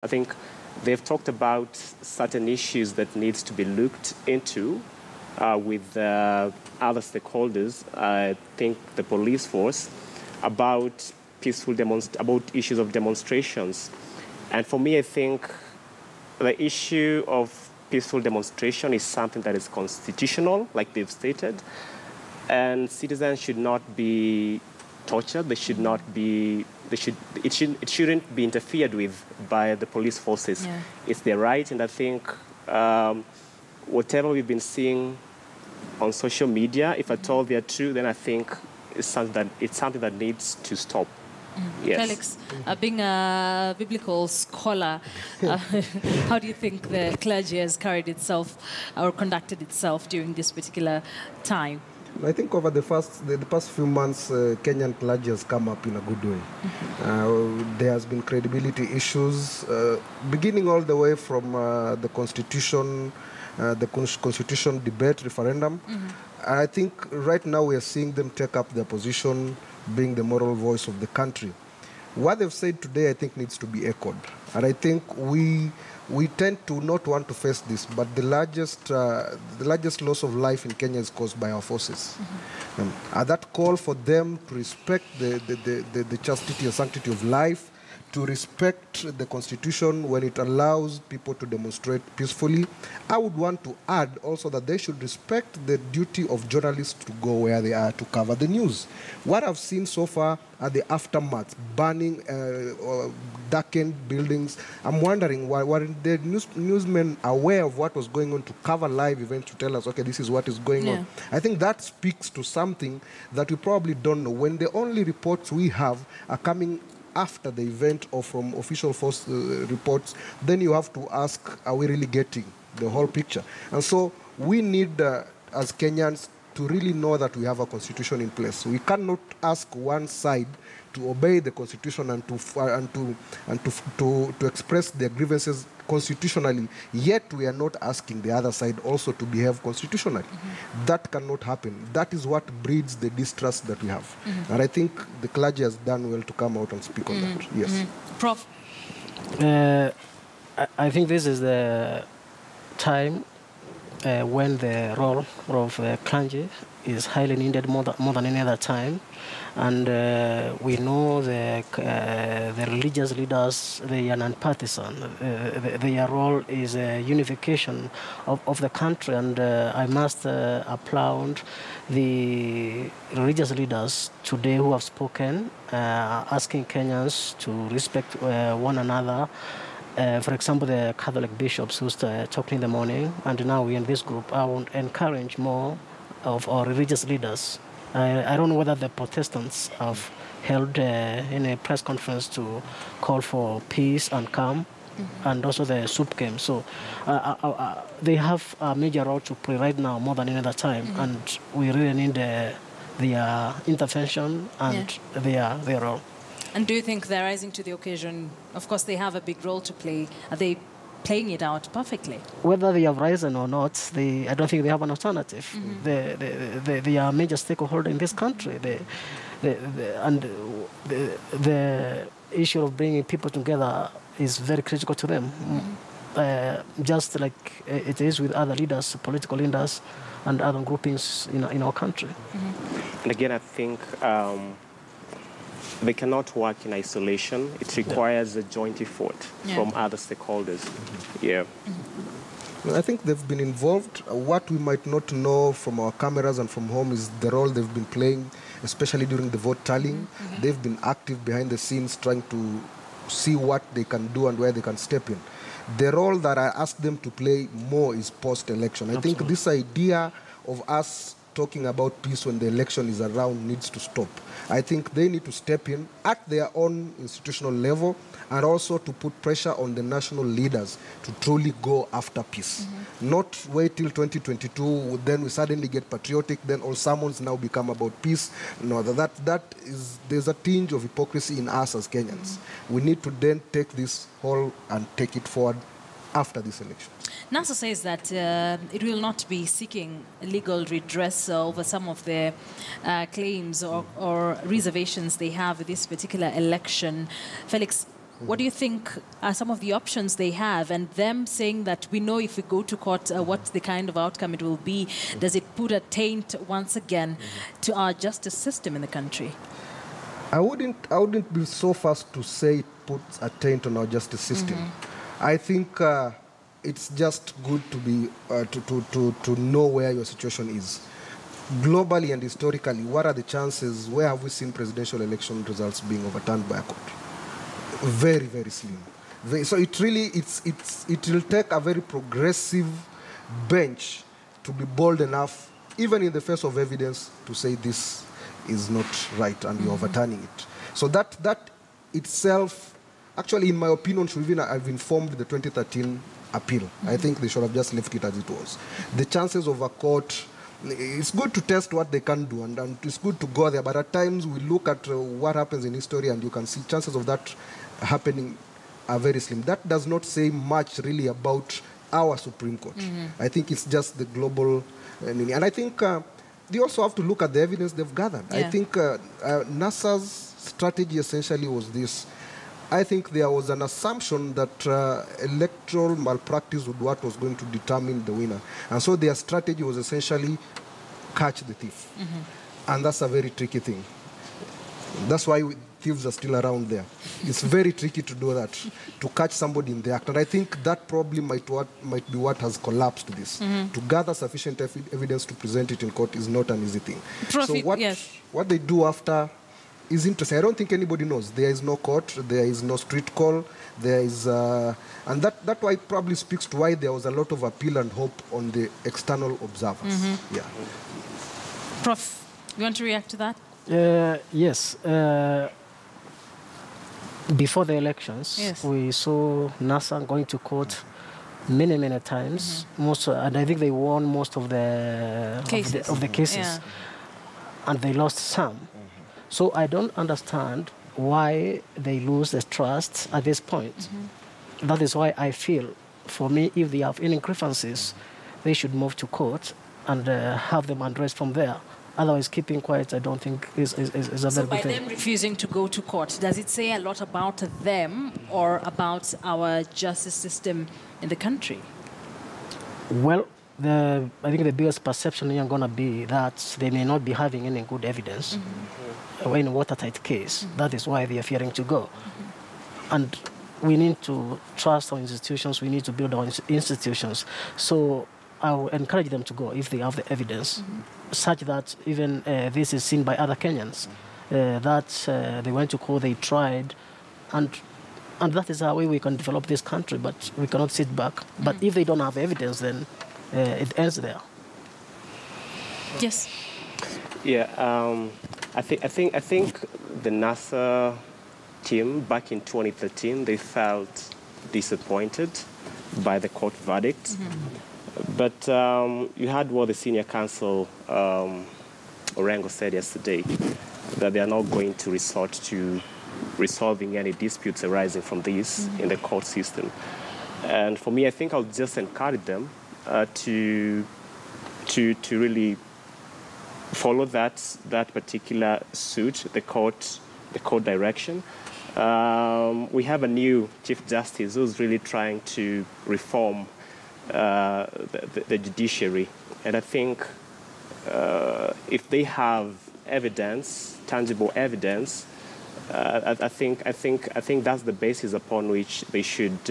I think they've talked about certain issues that needs to be looked into with other stakeholders. I think the police force about about issues of demonstrations. And for me, I think the issue of peaceful demonstration is something that is constitutional, like they've stated, and citizens should not be tortured. They should not be. It shouldn't be interfered with by the police forces. Yeah. It's their right, and I think whatever we've been seeing on social media, if at all they're true, then I think it's something that needs to stop. Yes. Felix, being a biblical scholar, how do you think the clergy has carried itself or conducted itself during this particular time? I think over the past few months, Kenyan clergy has come up in a good way. There has been credibility issues, beginning all the way from the Constitution debate, referendum. I think right now we are seeing them take up their position, being the moral voice of the country. What they've said today, I think, needs to be echoed. And I think we tend to not want to face this, but the largest loss of life in Kenya is caused by our forces. That call for them to respect the chastity and sanctity of life, to respect the Constitution when it allows people to demonstrate peacefully. I would want to add also that they should respect the duty of journalists to go where they are to cover the news. What I've seen so far are the aftermath, burning or darkened buildings. I'm wondering, were the newsmen aware of what was going on to cover live events to tell us, okay, this is what is going on? I think that speaks to something that we probably don't know. When the only reports we have are coming after the event or from official force reports, then you have to ask, are we really getting the whole picture? And so we need, as Kenyans, to really know that we have a constitution in place. We cannot ask one side to obey the constitution and to express their grievances constitutionally, yet we are not asking the other side also to behave constitutionally. That cannot happen. That is what breeds the distrust that we have. And I think the clergy has done well to come out and speak on that. Yes. Prof? I think this is the time when the role of clergy is highly needed more than any other time. And we know the religious leaders, they are non-partisan. Their role is unification of the country. And I must applaud the religious leaders today who have spoken, asking Kenyans to respect one another. For example, the Catholic bishops who talked in the morning, and now we in this group, I want to encourage more of our religious leaders. I don't know whether the Protestants have held in a press conference to call for peace and calm, and also the soup came. So they have a major role to play right now more than any other time, and we really need their intervention and their role. And do you think they're rising to the occasion? Of course, they have a big role to play. Are they playing it out perfectly? Whether they have risen or not, I don't think they have an alternative. They are a major stakeholder in this country. The issue of bringing people together is very critical to them, just like it is with other leaders, political leaders, and other groupings in our country. And again, I think they cannot work in isolation. It requires a joint effort from other stakeholders. I think they've been involved. What we might not know from our cameras and from home is the role they've been playing, especially during the vote tallying. They've been active behind the scenes trying to see what they can do and where they can step in. The role that I ask them to play more is post-election. I think this idea of us talking about peace when the election is around needs to stop. I think they need to step in at their own institutional level and also to put pressure on the national leaders to truly go after peace. Not wait till 2022, then we suddenly get patriotic, then all sermons now become about peace. No, there's a tinge of hypocrisy in us as Kenyans. We need to then take this whole and take it forward after this election. NASA says that it will not be seeking legal redress over some of the claims or reservations they have with this particular election. Felix, What do you think are some of the options they have? And them saying that we know if we go to court, what the kind of outcome it will be. Does it put a taint once again to our justice system in the country? I wouldn't be so fast to say it puts a taint on our justice system. I think it's just good to be to know where your situation is. Globally and historically, what are the chances? Where have we seen presidential election results being overturned by a court? Very, very slim. So it will take a very progressive bench to be bold enough, even in the face of evidence, to say this is not right and you're overturning it. So that itself, actually, in my opinion, should even have informed the 2013 appeal. I think they should have just left it as it was. The chances of a court, it's good to test what they can do, and it's good to go there, but at times we look at what happens in history and you can see chances of that happening are very slim. That does not say much really about our Supreme Court. I think it's just the global, and I think they also have to look at the evidence they've gathered. I think NASA's strategy essentially was this. I think there was an assumption that electoral malpractice would what was going to determine the winner. And so their strategy was essentially catch the thief. And that's a very tricky thing. That's why thieves are still around there. It's very tricky to do that, to catch somebody in the act. And I think that probably might be what has collapsed this. To gather sufficient evidence to present it in court is not an easy thing. So what they do after is interesting. I don't think anybody knows. There is no court, there is no street call, there is, and that why it probably speaks to why there was a lot of appeal and hope on the external observers. Yeah. Prof, you want to react to that? Yes. Before the elections, we saw NASA going to court many times. And I think they won most of the cases, and they lost some. So I don't understand why they lose the trust at this point. That is why I feel, for me, if they have any grievances, they should move to court and have them addressed from there. Otherwise, keeping quiet, I don't think is a very good thing. So by them refusing to go to court, does it say a lot about them or about our justice system in the country? Well, I think the biggest perception is going to be that they may not be having any good evidence in a watertight case. That is why they are fearing to go. And we need to trust our institutions. We need to build our institutions. So I will encourage them to go if they have the evidence, such that even this is seen by other Kenyans, that they went to court, they tried, and that is how we can develop this country, but we cannot sit back. But if they don't have evidence, then it ends there. Yes. Yeah, I think the NASA team back in 2013, they felt disappointed by the court verdict. But you heard what the senior counsel, Orengo, said yesterday, that they are not going to resort to resolving any disputes arising from this in the court system. And for me, I think I'll just encourage them to really follow that particular suit, the court direction. We have a new Chief Justice who's really trying to reform the judiciary, and I think if they have evidence, tangible evidence, I think that's the basis upon which they should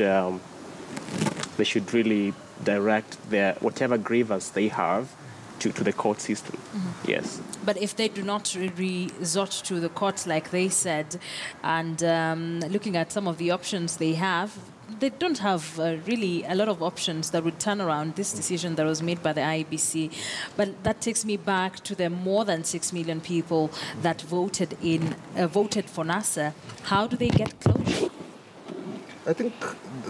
really direct their whatever grievance they have to the court system. Yes. But if they do not resort to the courts like they said, and looking at some of the options they have, they don't have really a lot of options that would turn around this decision that was made by the IEBC. But that takes me back to the more than 6 million people that voted for NASA. How do they get closure? I think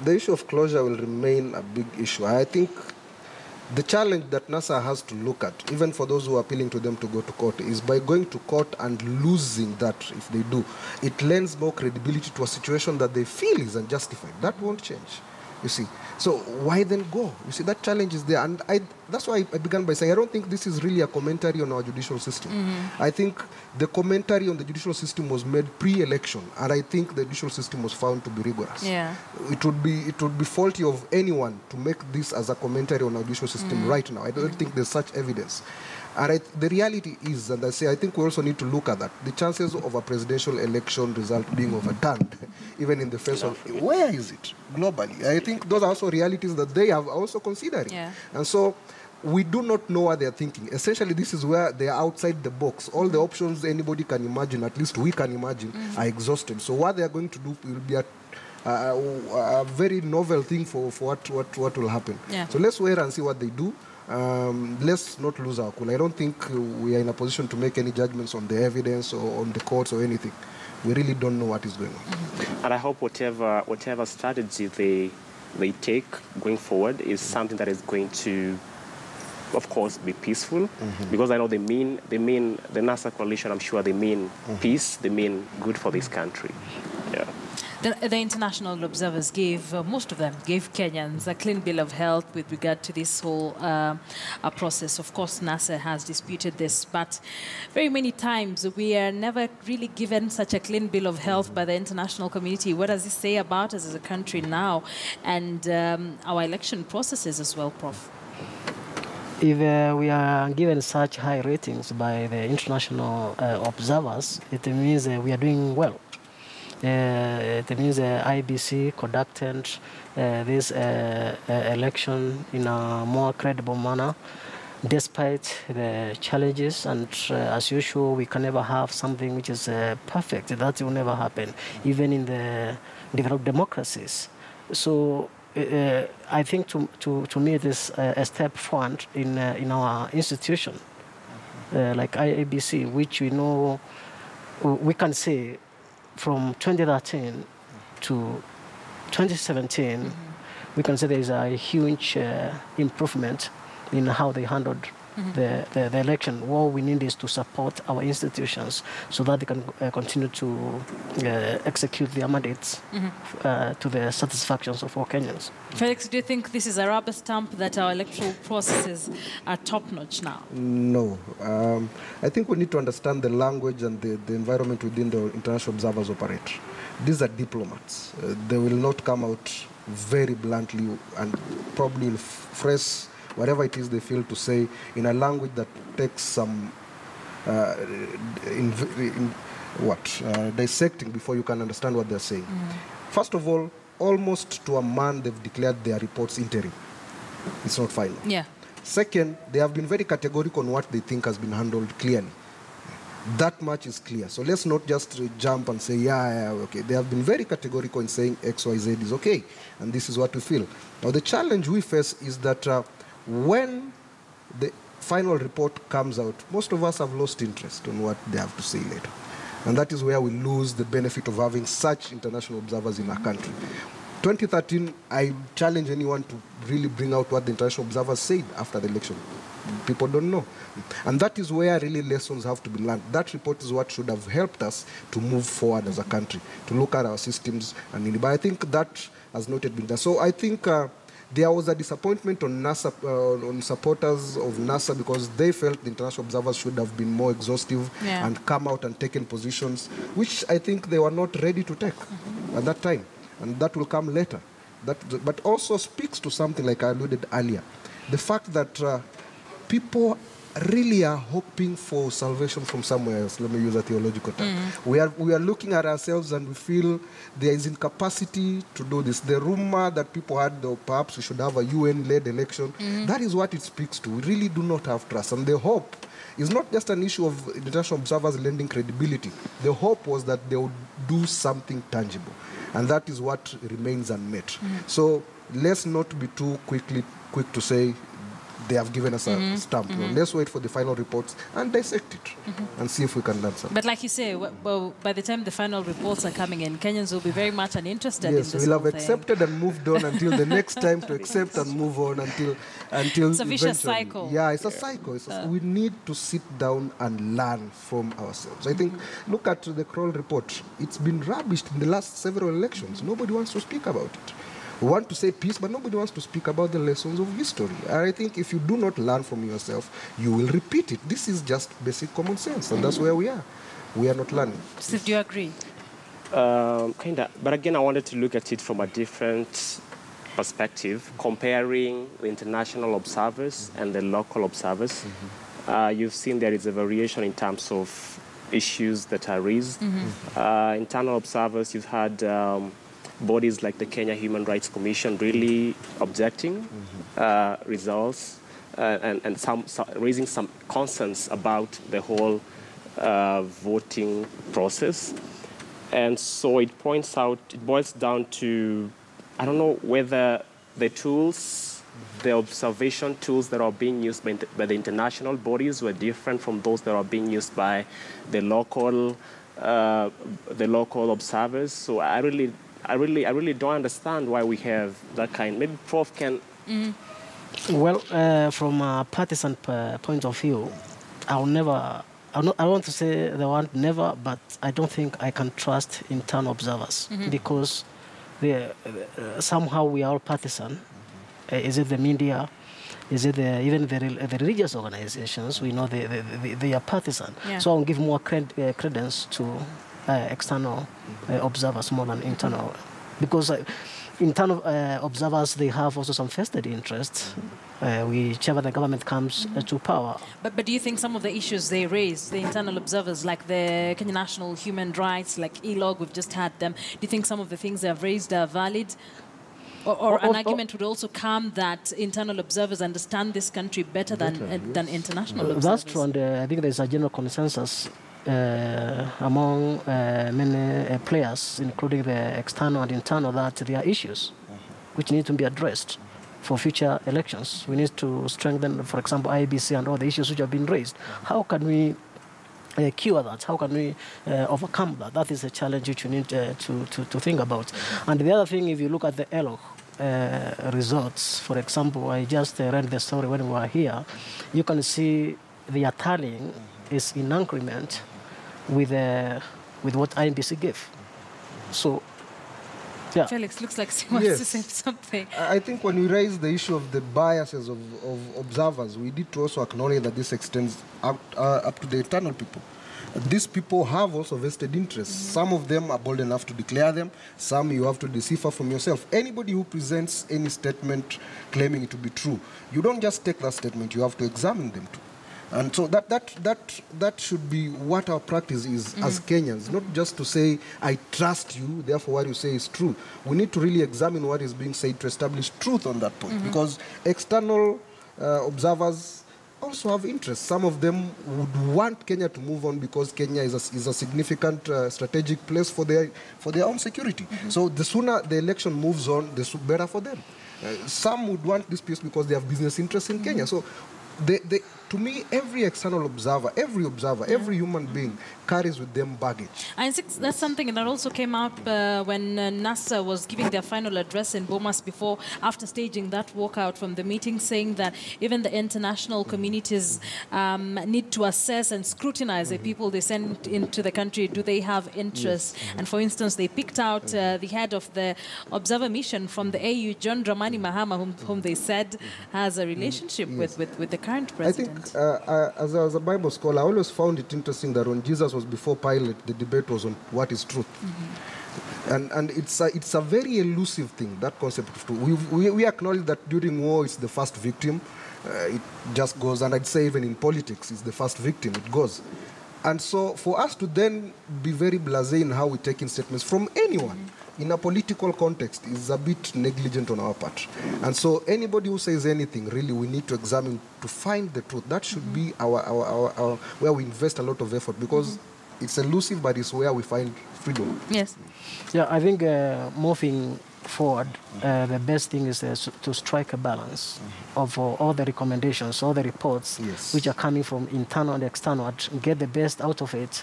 the issue of closure will remain a big issue. I think the challenge that NASA has to look at, even for those who are appealing to them to go to court, is by going to court and losing that, if they do, it lends more credibility to a situation that they feel is unjustified. That won't change. you see. So why then go? You see, that challenge is there. And that's why I began by saying I don't think this is really a commentary on our judicial system. I think the commentary on the judicial system was made pre-election, and I think the judicial system was found to be rigorous. Yeah. It would be faulty of anyone to make this as a commentary on our judicial system right now. I don't think there's such evidence. And the reality is, and I think we also need to look at that, the chances of a presidential election result being overturned, even in the face of, where is it globally? I think those are also realities that they are also considering. Yeah. And so we do not know what they're thinking. Essentially, this is where they are outside the box. All the options anybody can imagine, at least we can imagine, are exhausted. So what they are going to do will be a very novel thing for what will happen. Yeah. So let's wait and see what they do. Let's not lose our cool. I don't think we are in a position to make any judgments on the evidence or on the courts or anything. We really don't know what is going on. And I hope whatever strategy they take going forward is something that is going to, of course, be peaceful. Because I know the NASA coalition, I'm sure they mean peace, they mean good for this country. Yeah. The international observers gave, most of them gave Kenyans a clean bill of health with regard to this whole process. Of course, NASA has disputed this, but very many times we are never really given such a clean bill of health by the international community. What does this say about us as a country now and our election processes as well, Prof? If we are given such high ratings by the international observers, it means we are doing well. It means IBC conducted this election in a more credible manner, despite the challenges. And as usual, we can never have something which is perfect. That will never happen, even in the developed democracies. So I think to me, it is a step forward in our institution, like IABC, which we know, we can say, from 2013 to 2017, we can say there is a huge improvement in how they handled the election. What we need is to support our institutions so that they can continue to execute their mandates to the satisfactions of all Kenyans. Felix, do you think this is a rubber stamp that our electoral processes are top-notch now? No. I think we need to understand the language and the environment within the international observers operate. These are diplomats. They will not come out very bluntly and probably will phrase whatever it is they feel to say in a language that takes some dissecting before you can understand what they're saying. First of all, almost to a man, they've declared their reports interim. It's not final. Yeah. Second, they have been very categorical on what they think has been handled clearly. That much is clear. So let's not just jump and say, yeah, okay. They have been very categorical in saying X, Y, Z is okay, and this is what we feel. Now, the challenge we face is that when the final report comes out, most of us have lost interest on what they have to say later. And that is where we lose the benefit of having such international observers in our country. 2013, I challenge anyone to really bring out what the international observers said after the election. People don't know. And that is where really lessons have to be learned. That report is what should have helped us to move forward as a country, to look at our systems. But I think that has not yet been done. So I think there was a disappointment on NASA, on supporters of NASA, because they felt the international observers should have been more exhaustive and come out and taken positions, which I think they were not ready to take at that time. And that will come later. But also speaks to something like I alluded earlier. The fact that people really are hoping for salvation from somewhere else. Let me use a theological term. We are looking at ourselves and we feel there is incapacity to do this. The rumor that people had, perhaps we should have a UN-led election, that is what it speaks to. We really do not have trust. And the hope is not just an issue of international observers lending credibility. The hope was that they would do something tangible. And that is what remains unmet. So let's not be too quick to say they have given us a stamp. Let's wait for the final reports and dissect it and see if we can learn something. But like you say, well, by the time the final reports are coming in, Kenyans will be very much uninterested in this. Yes, we'll have accepted and moved on until the next time to accept and move on until it's a vicious cycle. Yeah, it's a cycle. We need to sit down and learn from ourselves. I think, look at the Kroll report. It's been rubbished in the last several elections. Nobody wants to speak about it. We want to say peace, but nobody wants to speak about the lessons of history. And I think if you do not learn from yourself, you will repeat it. This is just basic common sense, and that's where we are. We are not learning. Steve, do you agree? Kind of. But again, I wanted to look at it from a different perspective, comparing the international observers and the local observers. You've seen there is a variation in terms of issues that are raised. Internal observers, you've had bodies like the Kenya Human Rights Commission really objecting results and raising some concerns about the whole voting process. And so it points out, it boils down to, I don't know whether the tools, the observation tools that are being used by the international bodies were different from those that are being used by the local observers. So I really don't understand why we have that kind. Maybe Prof can. Well, from a partisan point of view, I want to say the word never, but I don't think I can trust internal observers because somehow we are all partisan. Is it the media? Is it even the religious organizations? We know they are partisan. Yeah. So I'll give more credence to external observers more than internal, because internal observers, they have also some vested interests, whichever the government comes to power. But do you think some of the issues they raise, the internal observers, like the Kenya National Human Rights, like ELOG, we've just had them, do you think some of the things they have raised are valid? Or an argument would also come that internal observers understand this country better than international observers. That's true, and I think there's a general consensus among many players, including the external and internal, that there are issues which need to be addressed for future elections. We need to strengthen, for example, IBC and all the issues which have been raised. How can we cure that? How can we overcome that? That is a challenge which we need to think about. And the other thing, if you look at the ELOG results, for example, I just read the story when we were here, you can see the tallying is in increment with what IBC gave. So, yeah. Felix looks like he wants to say something. I think when we raise the issue of the biases of observers, we need to also acknowledge that this extends up to the internal people. These people have also vested interests. Some of them are bold enough to declare them. Some you have to decipher from yourself. Anybody who presents any statement claiming it to be true, you don't just take that statement, you have to examine them too. And so that should be what our practice is as Kenyans, not just to say, I trust you, therefore what you say is true. We need to really examine what is being said to establish truth on that point, because external observers also have interests. Some of them would want Kenya to move on because Kenya is a significant strategic place for their own security. So the sooner the election moves on, the better for them. Some would want this peace because they have business interests in Kenya. So to me, every external observer, every human being carries with them baggage. I think that's something that also came up when NASA was giving their final address in Bomas after staging that walkout from the meeting, saying that even the international communities need to assess and scrutinize the people they send into the country. Do they have interest? Yes. And for instance, they picked out the head of the observer mission from the AU, John Dramani Mahama, whom they said has a relationship with the current president. I think as a Bible scholar, I always found it interesting that when Jesus was before Pilate, the debate was on what is truth. And it's a very elusive thing, that concept of truth. We acknowledge that during war, it's the first victim. It just goes, and I'd say even in politics, it's the first victim, it goes. And so for us to then be very blasé in how we take in statements from anyone, in a political context, is a bit negligent on our part. And so anybody who says anything, really, we need to examine to find the truth. That should be our where we invest a lot of effort, because it's elusive, but it's where we find freedom. Yes. Yeah, I think moving forward, the best thing is to strike a balance of all the recommendations, all the reports which are coming from internal and external, and get the best out of it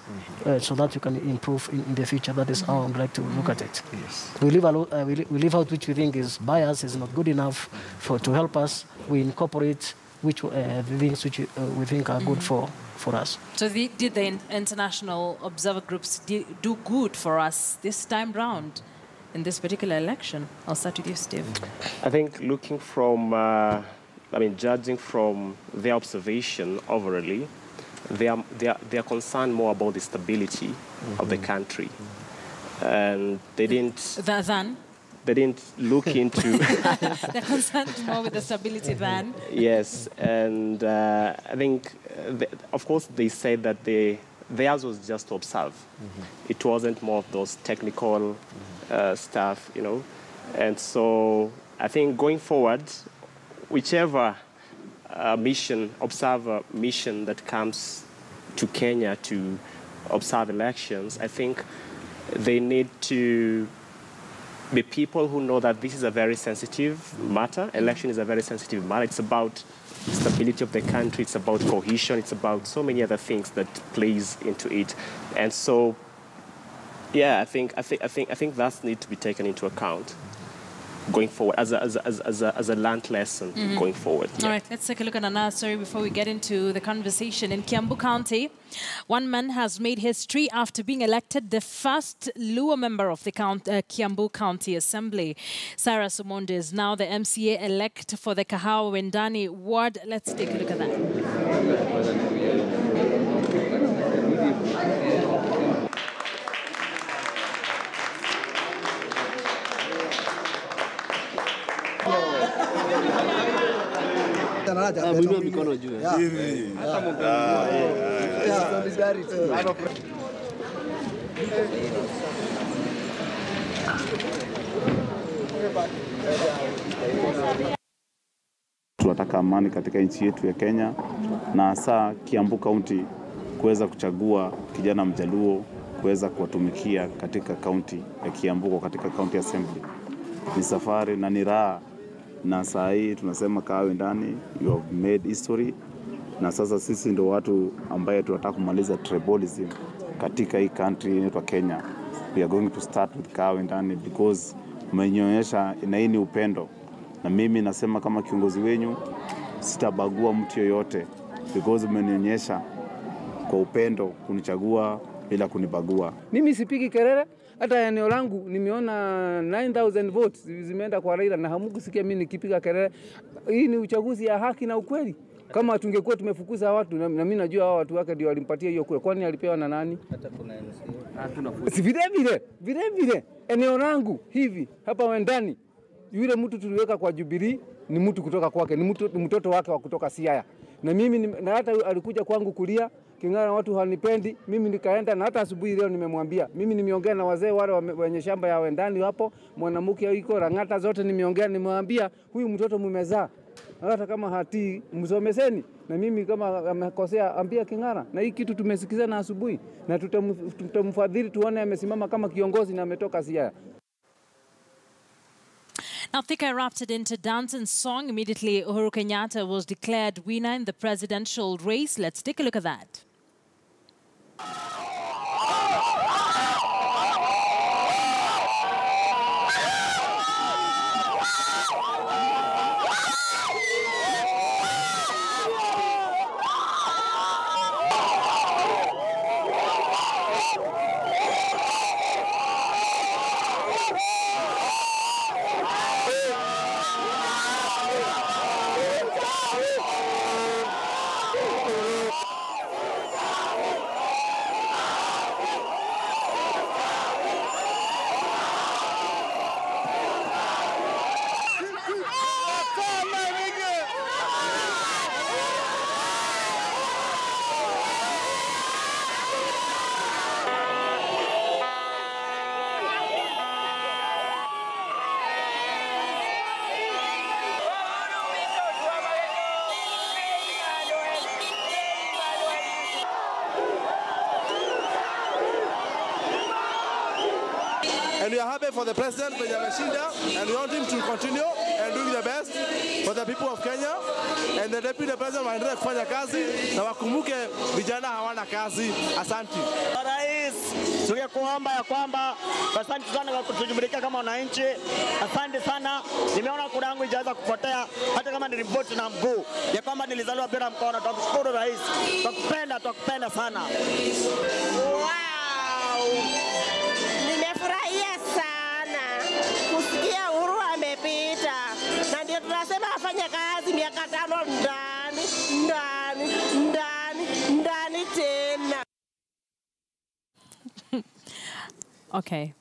so that you can improve in the future. That is how I would like to look at it. Yes. We leave out which we think is biased, is not good enough to help us. We incorporate the things which we think are good for us. So did the international observer groups do good for us this time round? in this particular election? I'll start with you, Steve. I think looking from, judging from their observation overally, they are concerned more about the stability of the country. And they didn't... They didn't look into... They're concerned more with the stability than... Yes, and I think, of course, they said that theirs was just to observe. It wasn't more of those technical stuff, you know. And so I think going forward, whichever observer mission that comes to Kenya to observe elections, I think they need to be people who know that this is a very sensitive matter. Election is a very sensitive matter. It's about stability of the country. It's about cohesion. It's about so many other things that plays into it. And so, yeah, I think that needs to be taken into account going forward as a learned lesson going forward. Yeah. All right, let's take a look at another story before we get into the conversation. In Kiambu County, one man has made history after being elected the first Luo member of the Kiambu County Assembly. Sarah Sumonde is now the MCA-elect for the Kahawa Wendani ward. Let's take a look at that. Tunataka amani katika nchi yetu ya Kenya na hasa Kiambu County kuweza kuchagua kijana Mjaluo kuweza kuwatumikia katika kaunti ya Kiambu katika County Assembly. Ni safari na ni raha, na saa hii tunasema Kahawa Wendani, you have made history, na sasa sisi ndio watu ambaye tunataka kumaliza tribalism katika hii country yetu Kenya. We are going to start with Kahawa Wendani because mmeonyesha inaini upendo, na mimi nasema kama kiongozi wenyu sitabagua mtu yoyote because mmenionyesha kwa upendo kunichagua bila kunibagua. Mimi sipigi kelele, hata eneo langu nimeona 9,000 votes zimeenda kwa Raila na hamukusikia mimi nikipiga kelele. Hii ni uchaguzi ya haki na ukweli. Kama tungekuwa tumefukuza watu na mimi najua hao watu wake ndio walimpatia hiyo kura. Kwani alipewa na nani? Hata kuna MCA. Vile eneo langu hivi hapa Wendani, yule mtu tuliweka kwa Jubilee ni mtu kutoka kwake, ni mtoto wake wa kutoka Siaya. Na mimi na hata alikuja kwangu kulia King'ara, watu hanipendi, mimi nikaenda, na hata asubuhi leo nimemwambia. Mimi nimeongea na wazee wale wenye shamba ya Wendani hapo, mwanamke yuko Rangata zote nimeongea, nimemwambia huyu mtoto mmezaa, hata kama hatii msomeseni, na mimi kama amekosea ambia King'ara. Na hii kitu tumesikizana asubuhi, na tutamfadhili tuone amesimama kama kiongozi na ametoka Siaya. Now, Thika erupted into dance and song. Immediately, Uhuru Kenyatta was declared winner in the presidential race. Let's take a look at that. And we are happy for the president, and we want him to continue and doing the best for the people of Kenya. And the deputy president waendelee kufanya kazi na wakumbuke vijana hawana kazi. Asante. Rais, tungekuomba ya kwamba asante sana kwa kutujumuika kama wananchi. Asante sana. Nimeona kura yangu haijaanza kupotea hata kama nilipoti na mguu. Ya kwamba nilizaliwa bila mkono. Tukushukuru rais. Tukupenda sana. Wow! Nimefurahia sana. tunasema afanye kazi miaka 5 ndani tena. Okay,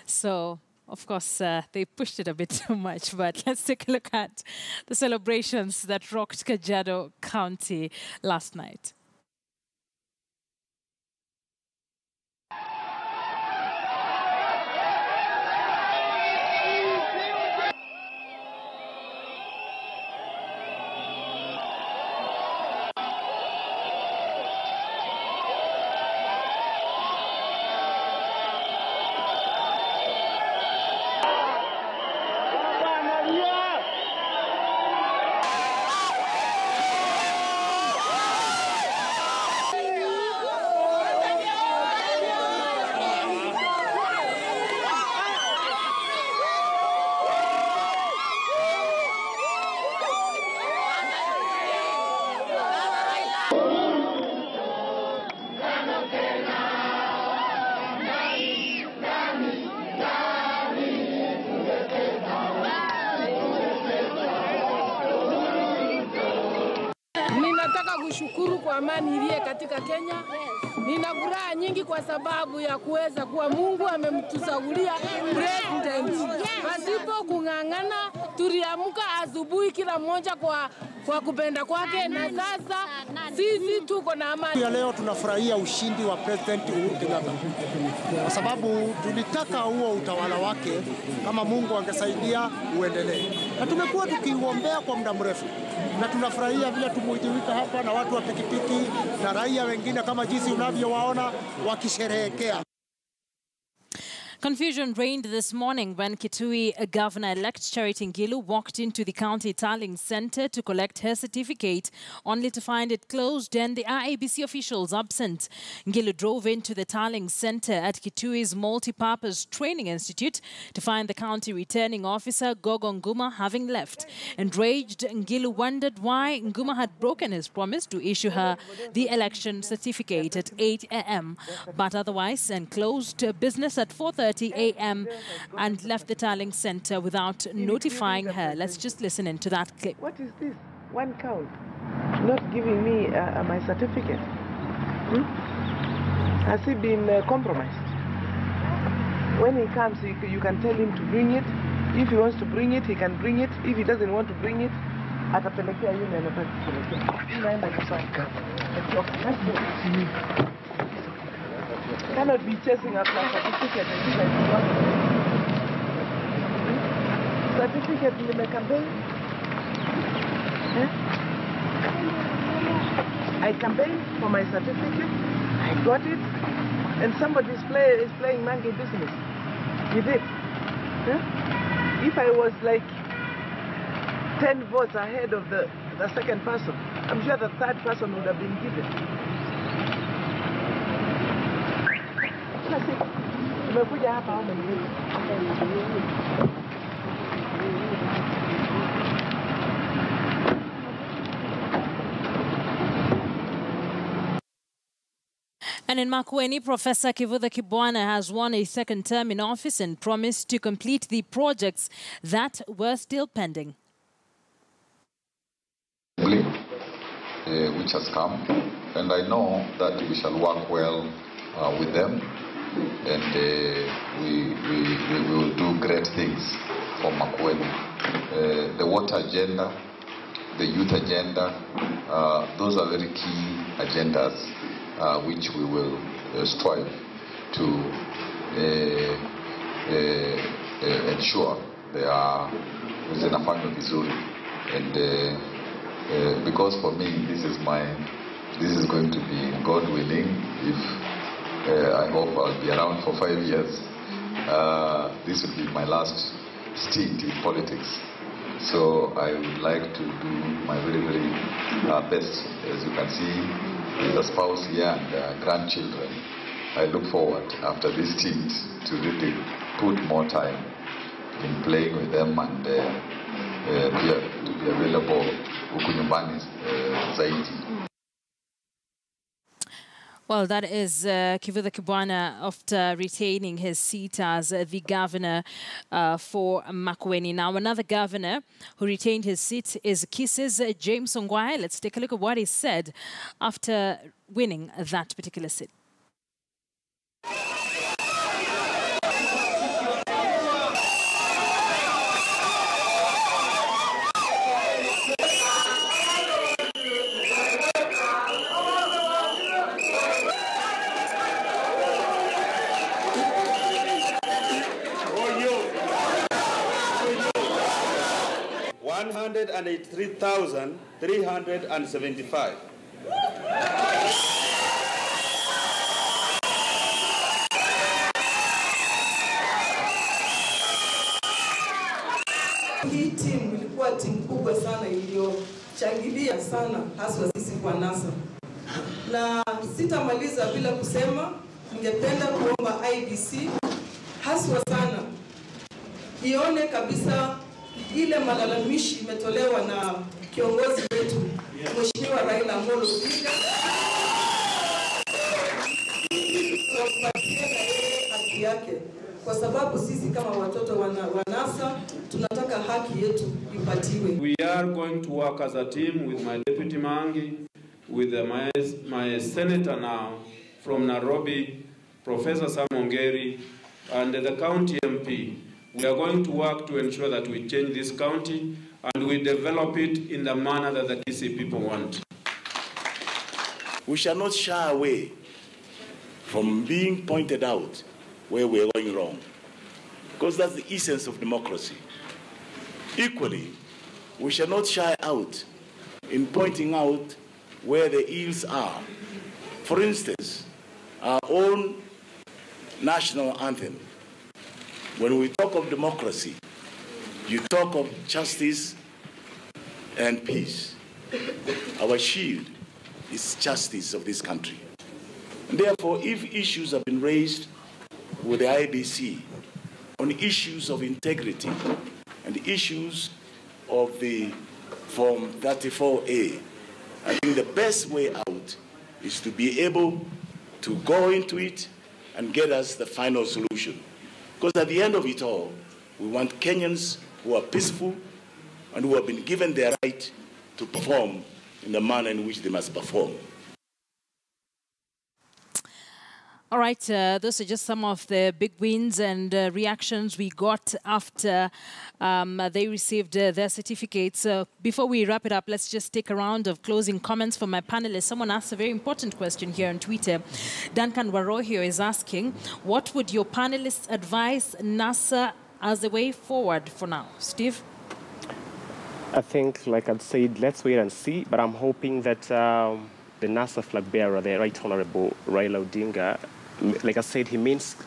so of course they pushed it a bit too much, but let's take a look at the celebrations that rocked Kajiado County last night. Kushukuru kwa amani iliye katika Kenya. Nina furaha nyingi kwa sababu ya kuweza kuwa Mungu amemtuchagulia president. Pasipo kung'ang'ana, tuliamka asubuhi kila mmoja kwa kupenda kwake, na sasa sisi tuko na amani. Leo tunafurahia ushindi wa President Uhuru Kenyatta, kwa sababu tulitaka huo utawala wake kama Mungu angesaidia uendelee, na tumekuwa tukiuombea kwa muda mrefu, na tunafurahia vile tumuitika hapa na watu wa pikipiki na raia wengine kama jinsi unavyowaona wakisherehekea. Confusion reigned this morning when Kitui Governor-elect Charity Ngilu walked into the county tallying centre to collect her certificate, only to find it closed and the IEBC officials absent. Ngilu drove into the tallying centre at Kitui's Multi-Purpose Training Institute to find the county returning officer Gogo Nguma having left. Enraged, Ngilu wondered why Nguma had broken his promise to issue her the election certificate at 8 a.m. but otherwise and closed business at 4:30 a.m. and left the tallying centre without notifying her. Let's just listen into that clip. What is this? One count, not giving me my certificate. Has he been compromised? When he comes, you can tell him to bring it. If he wants to bring it, he can bring it. If he doesn't want to bring it, atapelekea yule anataka kupelekea. Cannot be chasing after a certificate and you guys want certificate in the campaign. I campaigned for my certificate, I got it, and somebody is playing monkey business with it. If I was like 10 votes ahead of the second person, I'm sure the third person would have been given. And in Makueni, Professor Kivutha Kibwana has won a second term in office and promised to complete the projects that were still pending. Which has come, and I know that we shall work well with them, and we will do great things for Makueni. The water agenda, the youth agenda, those are very key agendas which we will strive to ensure they are zinafanywa vizuri, and because for me this is going to be, God willing, if I hope I'll be around for 5 years, this will be my last stint in politics. So I would like to do my very, very best. As you can see, with a spouse here and grandchildren, I look forward after this stint to really put more time in playing with them and to be available huku nyumbani zaidi. Well, that is Kivutha Kibwana after retaining his seat as the governor for Makueni. Now, another governor who retained his seat is Kisses James Ongwae. Let's take a look at what he said after winning that particular seat. 183,375. Hii timu ilikuwa timu kubwa sana iliyochangilia sana haswa sisi kwa NASA. Na sitamaliza bila kusema, ningependa kuomba IBC haswa sana ione kabisa ile malalamishi imetolewa na kiongozi wetu Mheshimiwa Raila Amolo Odinga kupatia haki yake, kwa sababu sisi kama watoto wa NASA tunataka haki yetu ipatiwe. We are going to work as a team with my deputy Mangi, with my senator now from Nairobi, Professor Sam Ongeri, and the county MP. We are going to work to ensure that we change this county and we develop it in the manner that the Kisii people want. We shall not shy away from being pointed out where we are going wrong, because that's the essence of democracy. Equally, we shall not shy out in pointing out where the ills are. For instance, our own national anthem. When we talk of democracy, you talk of justice and peace. Our shield is justice of this country. And therefore, if issues have been raised with the IBC on issues of integrity and issues of the Form 34A, I think the best way out is to be able to go into it and get us the final solution. Because at the end of it all, we want Kenyans who are peaceful and who have been given their right to perform in the manner in which they must perform. All right, those are just some of the big wins and reactions we got after they received their certificates. Before we wrap it up, let's just take a round of closing comments from my panelists. Someone asked a very important question here on Twitter. Duncan Warohio is asking, what would your panelists advise NASA as the way forward for now? Steve? I think, like I'd said, let's wait and see, but I'm hoping that the NASA flag bearer, the Right Honorable Raila Odinga, like I said,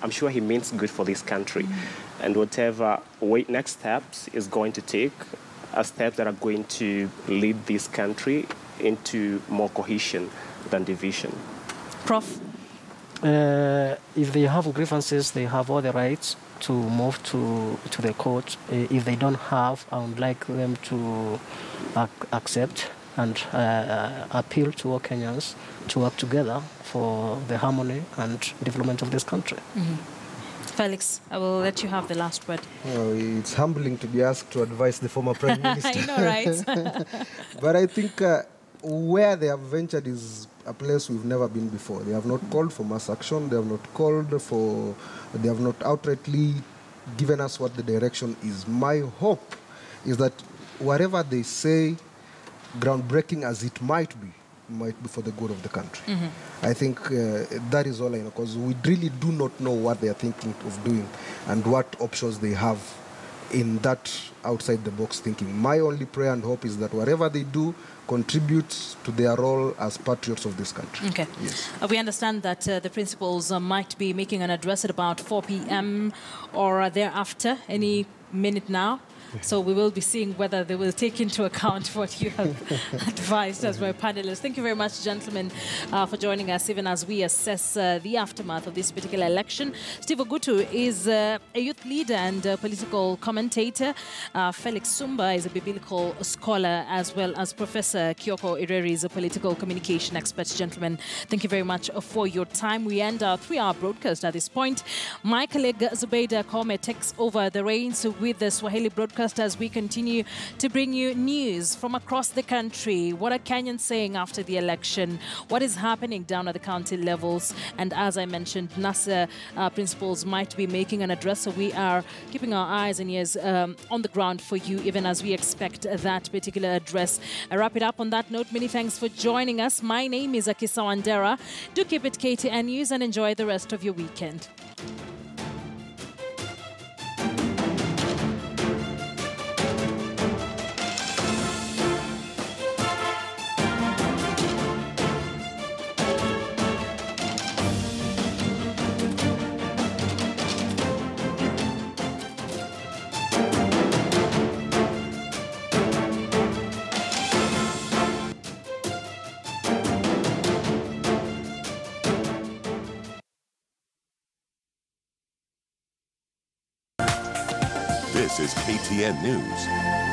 I'm sure he means good for this country. And whatever next steps is going to take, are steps that are going to lead this country into more cohesion than division. Prof? If they have grievances, they have all the rights to move to the court. If they don't have, I would like them to accept and appeal to all Kenyans to work together for the harmony and development of this country. Felix, I will let you have the last word. It's humbling to be asked to advise the former Prime Minister. I know, right? But I think where they have ventured is a place we've never been before. They have not called for mass action. They have not they have not outrightly given us what the direction is. My hope is that whatever they say, groundbreaking as it might be for the good of the country. I think that is all I know, because we really do not know what they are thinking of doing and what options they have in that outside-the-box thinking. My only prayer and hope is that whatever they do contributes to their role as patriots of this country. Okay. Yes. We understand that the principals might be making an address at about 4 p.m. or thereafter, any minute now. So we will be seeing whether they will take into account what you have advised as my panelists. Thank you very much, gentlemen, for joining us, even as we assess the aftermath of this particular election. Steve Ogutu is a youth leader and a political commentator. Felix Sumba is a biblical scholar, as well as Professor Kioko Ireri is a political communication expert. Gentlemen, thank you very much for your time. We end our 3-hour broadcast at this point. My colleague Zubeida Kome takes over the reins with the Swahili broadcast as we continue to bring you news from across the country. What are Kenyans saying after the election? What is happening down at the county levels? And as I mentioned, NASA principals might be making an address, so we are keeping our eyes and ears on the ground for you, even as we expect that particular address. I wrap it up on that note. Many thanks for joining us. My name is Akisa Wandera. Do keep it KTN News and enjoy the rest of your weekend. This is KTN News.